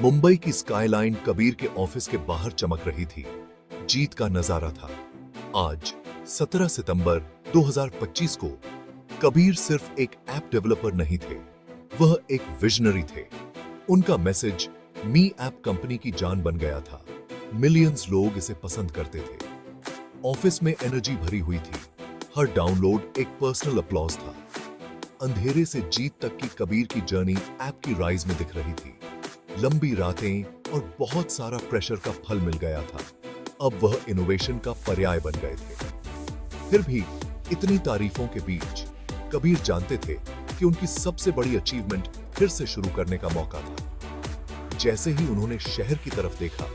मुंबई की स्काईलाइन कबीर के ऑफिस के बाहर चमक रही थी। जीत का नजारा था। आज 17 सितंबर 2025 को कबीर सिर्फ एक ऐप डेवलपर नहीं थे, वह एक विजनरी थे। उनका मैसेज मी ऐप कंपनी की जान बन गया था। मिलियंस लोग इसे पसंद करते थे। ऑफिस में एनर्जी भरी हुई थी। हर डाउनलोड एक पर्सनल अपलॉज था। अंधेरे से जीत तक की कबीर की जर्नी ऐप की राइज में दिख रही थी। लंबी रातें और बहुत सारा प्रेशर का फल मिल गया था। अब वह इनोवेशन का पर्याय बन गए थे। फिर भी इतनी तारीफों के बीच कबीर जानते थे कि उनकी सबसे बड़ी अचीवमेंट फिर से शुरू करने का मौका था। जैसे ही उन्होंने शहर की तरफ देखा,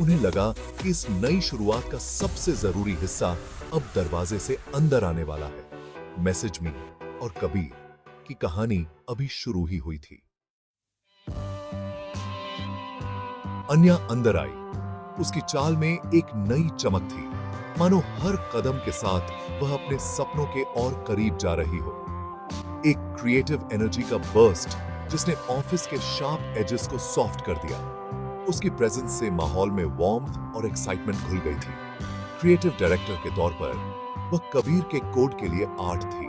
उन्हें लगा कि इस नई शुरुआत का सबसे जरूरी हिस्सा अब दरवाजे से अंदर आने वाला है। मैसेज मी और कबीर की कहानी अभी शुरू ही हुई थी। अन्या अंदर आई। उसकी चाल में एक नई चमक थी, मानो हर कदम के साथ वह अपने सपनों के और करीब जा रही हो। एक क्रिएटिव एनर्जी का बर्स्ट जिसने ऑफिस के शार्प एजेस को सॉफ्ट कर दिया। उसकी प्रेजेंस से माहौल में वार्मथ और एक्साइटमेंट घुल गई थी। क्रिएटिव डायरेक्टर के तौर पर वह कबीर के कोड के लिए आर्ट थी।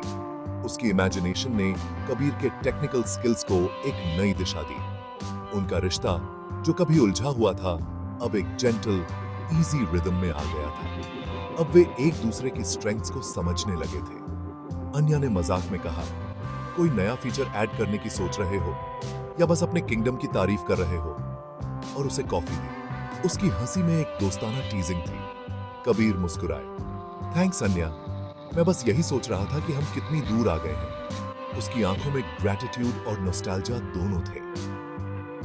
उसकी इमेजिनेशन ने कबीर के टेक्निकल स्किल्स को एक नई दिशा दी। उनका रिश्ता जो कभी उलझा हुआ था, अब एक जेंटल, इजी रिदम में आ गया था। अब वे एक दूसरे की स्ट्रेंथ्स को समझने लगे थे। अन्या ने मजाक में कहा, कोई नया फीचर ऐड करने की सोच रहे हो या बस अपने किंगडम की तारीफ कर रहे हो? और उसे कॉफी दी। उसकी हंसी में एक दोस्ताना टीजिंग थी। कबीर मुस्कुराए। थैंक्स अन्या, मैं बस यही सोच रहा था कि हम कितनी दूर आ गए हैं। उसकी आंखों में ग्रैटिट्यूड और नॉस्टैल्जिया दोनों थे।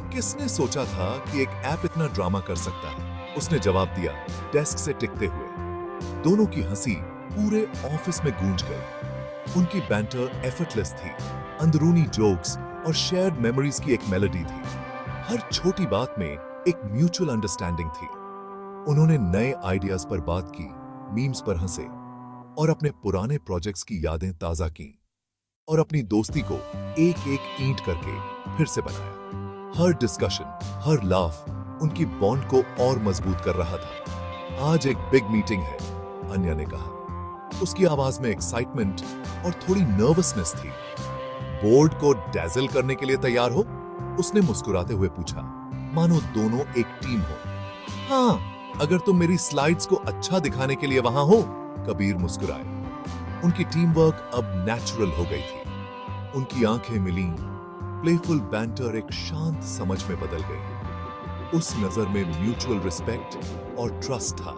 किसने सोचा था कि एक ऐप इतना ड्रामा कर सकता है? उसने जवाब दिया, डेस्क से टिकते हुए। दोनों की हंसी पूरे ऑफिस में गूंज गई। उनकी बैंटर एफर्टलेस थी। अंदरूनी जोक्स और शेयर्ड मेमोरीज की एक मेलोडी थी। हर छोटी बात में एक म्यूचुअल अंडरस्टैंडिंग थी। उन्होंने नए आइडियाज पर बात की, मीम्स पर हंसे और अपने पुराने प्रोजेक्ट्स की यादें ताजा की और अपनी दोस्ती को एक एक ईंट करके फिर से बनाया। हर डिस्कशन, हर लाफ उनकी बॉन्ड को और मजबूत कर रहा था। आज एक बिग मीटिंग है, अन्या ने कहा। उसकी आवाज में एक्साइटमेंट और थोड़ी नर्वसनेस थी। बोर्ड को डैजल करने के लिए तैयार हो? उसने मुस्कुराते हुए पूछा, मानो दोनों एक टीम हो। हाँ, अगर तुम मेरी स्लाइड्स को अच्छा दिखाने के लिए वहां हो। कबीर मुस्कुराए। उनकी टीम वर्क अब नेचुरल हो गई थी। उनकी आंखें मिली। प्लेफुल बैंटर एक शांत समझ में बदल गई। उस नजर में म्यूचुअल रिस्पेक्ट और ट्रस्ट था।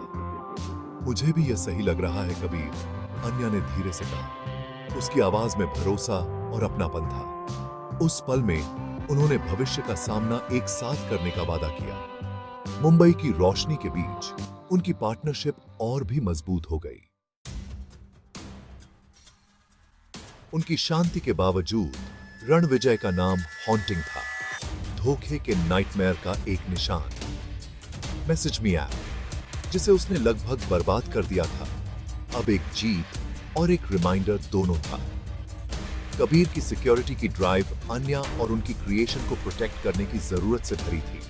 मुझे भी यह सही लग रहा है कबीर, अन्या ने धीरे से कहा। उसकी आवाज में भरोसा और अपनापन था। उस पल में उन्होंने भविष्य का सामना एक साथ करने का वादा किया। मुंबई की रोशनी के बीच उनकी पार्टनरशिप और भी मजबूत हो गई। उनकी शांति के बावजूद रणविजय का नाम हॉन्टिंग था, धोखे के नाइटमेयर का एक निशान। मैसेज मी ऐप, जिसे उसने लगभग बर्बाद कर दिया था, अब एक जीत और एक रिमाइंडर दोनों था। कबीर की सिक्योरिटी की ड्राइव अन्या और उनकी क्रिएशन को प्रोटेक्ट करने की जरूरत से भरी थी।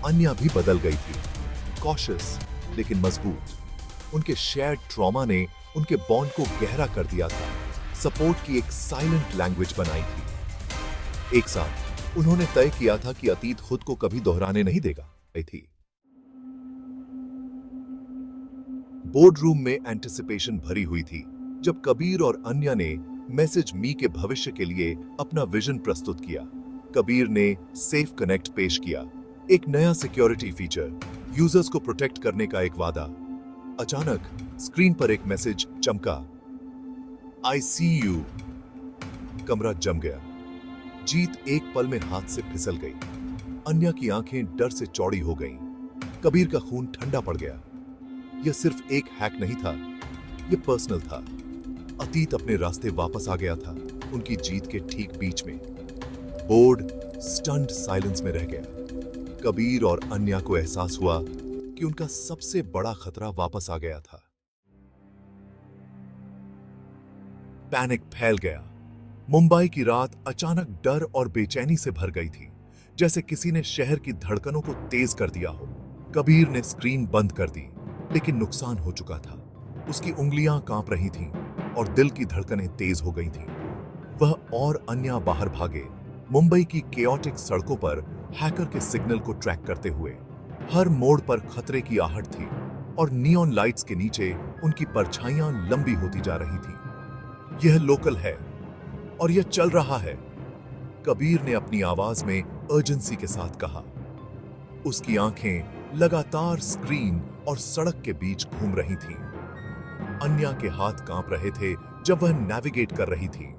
अन्या भी बदल गई थी, कॉशियस लेकिन मजबूत। उनके शेयर्ड ट्रॉमा ने उनके बॉन्ड को गहरा कर दिया था, सपोर्ट की एक साइलेंट लैंग्वेज बनाई थी। एक साथ उन्होंने तय किया था कि अतीत खुद को कभी दोहराने नहीं देगा। थी बोर्ड रूम में एंटिसिपेशन भरी हुई थी जब कबीर और अन्या ने मैसेज मी के भविष्य के लिए अपना विजन प्रस्तुत किया। कबीर ने सेफ कनेक्ट पेश किया, एक नया सिक्योरिटी फीचर, यूजर्स को प्रोटेक्ट करने का एक वादा। अचानक स्क्रीन पर एक मैसेज चमका, आई सी यू। कमरा जम गया। जीत एक पल में हाथ से फिसल गई। अन्या की आंखें डर से चौड़ी हो गईं। कबीर का खून ठंडा पड़ गया। यह सिर्फ एक हैक नहीं था, यह पर्सनल था। अतीत अपने रास्ते वापस आ गया था, उनकी जीत के ठीक बीच में। बोर्ड स्टन्ड साइलेंस में रह गया। कबीर और अन्या को एहसास हुआ कि उनका सबसे बड़ा खतरा वापस आ गया था। पैनिक फैल गया। मुंबई की रात अचानक डर और बेचैनी से भर गई थी। जैसे किसी ने शहर की धड़कनों को तेज कर दिया हो। कबीर ने स्क्रीन बंद कर दी, लेकिन नुकसान हो चुका था। उसकी उंगलियां कांप रही थीं और दिल की धड़कनें तेज हो गई थीं। वह और अन्य बाहर भागे, मुंबई की केओटिक सड़कों पर हैकर के सिग्नल को ट्रैक करते हुए। हर मोड़ पर खतरे की आहट थी और नियॉन लाइट्स के नीचे उनकी परछाइयां लंबी होती जा रही थीं। यह लोकल है और यह चल रहा है, कबीर ने अपनी आवाज में अर्जेंसी के साथ कहा। उसकी आंखें लगातार स्क्रीन और सड़क के बीच घूम रही थीं। अन्या के हाथ कांप रहे थे जब वह नेविगेट कर रही थी।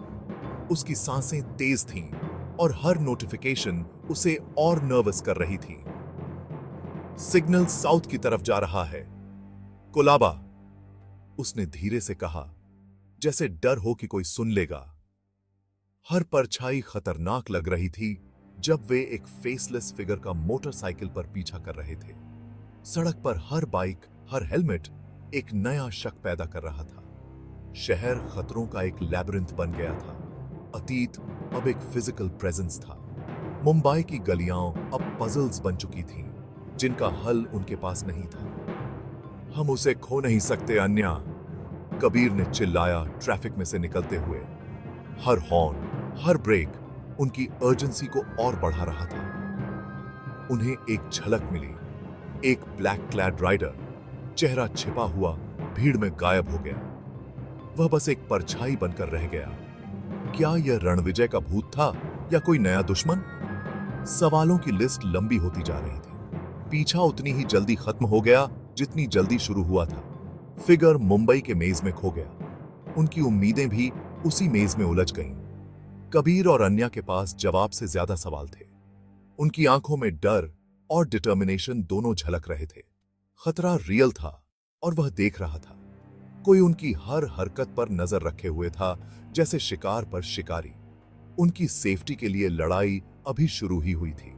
उसकी सांसें तेज थीं और हर नोटिफिकेशन उसे और नर्वस कर रही थी। सिग्नल साउथ की तरफ जा रहा है, कोलाबा, उसने धीरे से कहा, जैसे डर हो कि कोई सुन लेगा। हर परछाई खतरनाक लग रही थी जब वे एक फेसलेस फिगर का मोटरसाइकिल पर पीछा कर रहे थे। सड़क पर हर बाइक, हर हेलमेट एक नया शक पैदा कर रहा था। शहर खतरों का एक लैबिरिंथ बन गया था। अतीत अब एक फिजिकल प्रेजेंस था। मुंबई की गलियां अब पजल्स बन चुकी थीं, जिनका हल उनके पास नहीं था। हम उसे खो नहीं सकते अन्या, कबीर ने चिल्लाया ट्रैफिक में से निकलते हुए। हर हॉर्न, हर ब्रेक उनकी अर्जेंसी को और बढ़ा रहा था। उन्हें एक झलक मिली, एक ब्लैक क्लैड राइडर, चेहरा छिपा हुआ, भीड़ में गायब हो गया। वह बस एक परछाई बनकर रह गया। क्या यह रणविजय का भूत था या कोई नया दुश्मन? सवालों की लिस्ट लंबी होती जा रही थी। पीछा उतनी ही जल्दी खत्म हो गया जितनी जल्दी शुरू हुआ था। फिगर मुंबई के मेज में खो गया। उनकी उम्मीदें भी उसी मेज में उलझ गईं। कबीर और अन्या के पास जवाब से ज्यादा सवाल थे। उनकी आंखों में डर और डिटर्मिनेशन दोनों झलक रहे थे। खतरा रियल था और वह देख रहा था। कोई उनकी हर हरकत पर नजर रखे हुए था, जैसे शिकार पर शिकारी। उनकी सेफ्टी के लिए लड़ाई अभी शुरू ही हुई थी।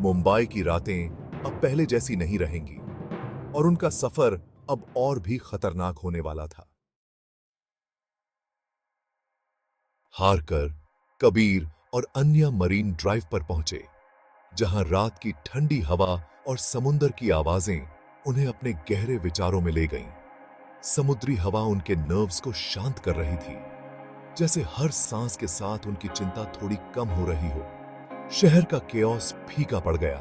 मुंबई की रातें अब पहले जैसी नहीं रहेंगी और उनका सफर अब और भी खतरनाक होने वाला था। हार कर कबीर और अन्य मरीन ड्राइव पर पहुंचे, जहां रात की ठंडी हवा और समुद्र की आवाजें उन्हें अपने गहरे विचारों में ले गईं। समुद्री हवा उनके नर्व्स को शांत कर रही थी, जैसे हर सांस के साथ उनकी चिंता थोड़ी कम हो रही हो। शहर का केओस फीका पड़ गया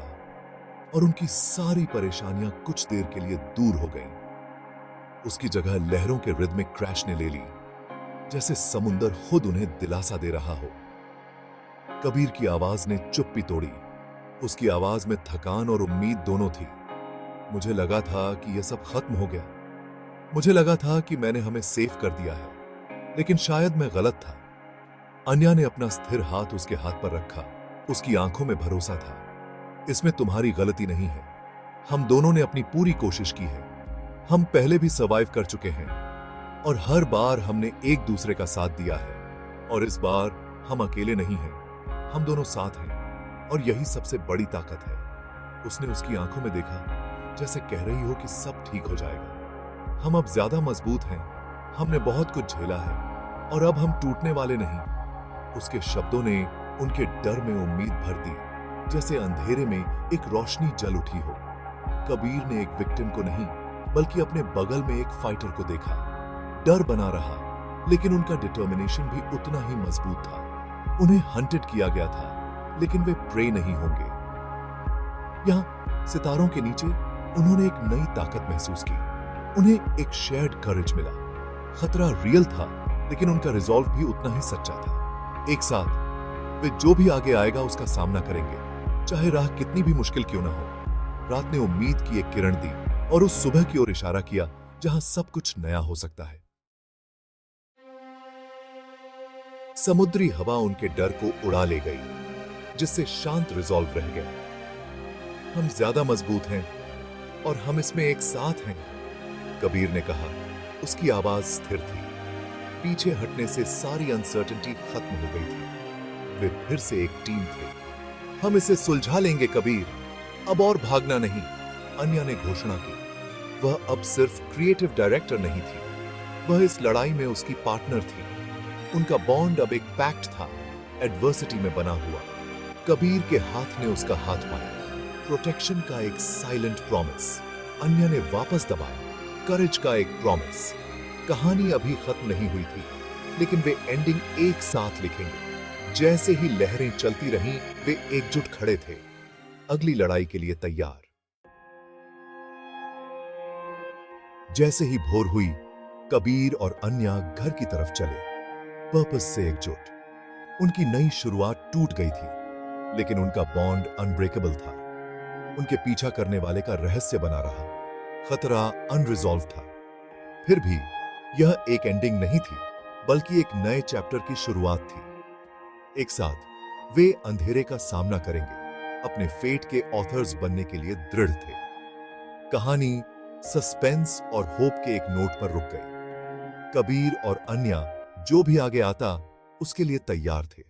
और उनकी सारी परेशानियां कुछ देर के लिए दूर हो गईं। उसकी जगह लहरों के रिदमिक क्रैश ने ले ली, जैसे समुंदर खुद उन्हें दिलासा दे रहा हो। कबीर की आवाज ने चुप्पी तोड़ी। उसकी आवाज में थकान और उम्मीद दोनों थी। मुझे लगा था कि यह सब खत्म हो गया। मुझे लगा था कि मैंने हमें सेफ कर दिया है, लेकिन शायद मैं गलत था। अन्या ने अपना स्थिर हाथ उसके हाथ पर रखा। उसकी आंखों में भरोसा था। इसमें तुम्हारी गलती नहीं है। हम दोनों ने अपनी पूरी कोशिश की है। हम पहले भी सर्वाइव कर चुके हैं और हर बार हमने एक दूसरे का साथ दिया है। और इस बार हम अकेले नहीं हैं, हम दोनों साथ हैं और यही सबसे बड़ी ताकत है। उसने उसकी आंखों में देखा, जैसे कह रही हो कि सब ठीक हो जाएगा। हम अब ज्यादा मजबूत हैं, हमने बहुत कुछ झेला है और अब हम टूटने वाले नहीं। उसके शब्दों ने उनके डर में उम्मीद भर दी, जैसे अंधेरे में एक रोशनी जल उठी हो। कबीर ने एक विक्टिम को नहीं, बल्कि अपने बगल में एक फाइटर को देखा। डर बना रहा, लेकिन उनका डिटर्मिनेशन भी उतना ही मजबूत था। उन्हें हंटेड किया गया था, लेकिन वे प्रे नहीं होंगे। यहां सितारों के नीचे उन्होंने एक नई ताकत महसूस की। उन्हें एक शेयर्ड करेज मिला। खतरा रियल था, लेकिन उनका रिजॉल्व भी उतना ही सच्चा था। एक साथ वे जो भी आगे आएगा उसका सामना करेंगे, चाहे राह कितनी भी मुश्किल क्यों ना हो। रात ने उम्मीद की एक किरण दी और उस सुबह की ओर इशारा किया जहां सब कुछ नया हो सकता है। समुद्री हवा उनके डर को उड़ा ले गई, जिससे शांत रिजॉल्व रह गया। हम ज्यादा मजबूत हैं और हम इसमें एक साथ हैं, कबीर ने कहा। उसकी आवाज स्थिर थी। पीछे हटने से सारी अनसर्टेनिटी खत्म हो गई थी। वे फिर से एक टीम थे। हम इसे सुलझा लेंगे कबीर, अब और भागना नहीं, अन्या ने घोषणा की। वह अब सिर्फ क्रिएटिव डायरेक्टर नहीं थी, वह इस लड़ाई में उसकी पार्टनर थी। उनका बॉन्ड अब एक पैक्ट था, एडवर्सिटी में बना हुआ। कबीर के हाथ ने उसका हाथ पाया, प्रोटेक्शन का एक साइलेंट प्रॉमिस। अन्या ने वापस दबाया, करेज का एक प्रॉमिस। कहानी अभी खत्म नहीं हुई थी, लेकिन वे एंडिंग एक साथ लिखेंगे। जैसे ही लहरें चलती रहीं, वे एकजुट खड़े थे, अगली लड़ाई के लिए तैयार। जैसे ही भोर हुई, कबीर और अन्या घर की तरफ चले, पर्पस से एकजुट। उनकी नई शुरुआत टूट गई थी, लेकिन उनका बॉन्ड अनब्रेकेबल था। उनके पीछा करने वाले का रहस्य बना रहा, खतरा अनरिजॉल्व था। फिर भी यह एक एंडिंग नहीं थी, बल्कि एक नए चैप्टर की शुरुआत थी। एक साथ वे अंधेरे का सामना करेंगे, अपने फेट के ऑथर्स बनने के लिए दृढ़ थे। कहानी सस्पेंस और होप के एक नोट पर रुक गई। कबीर और अन्या जो भी आगे आता, उसके लिए तैयार थे।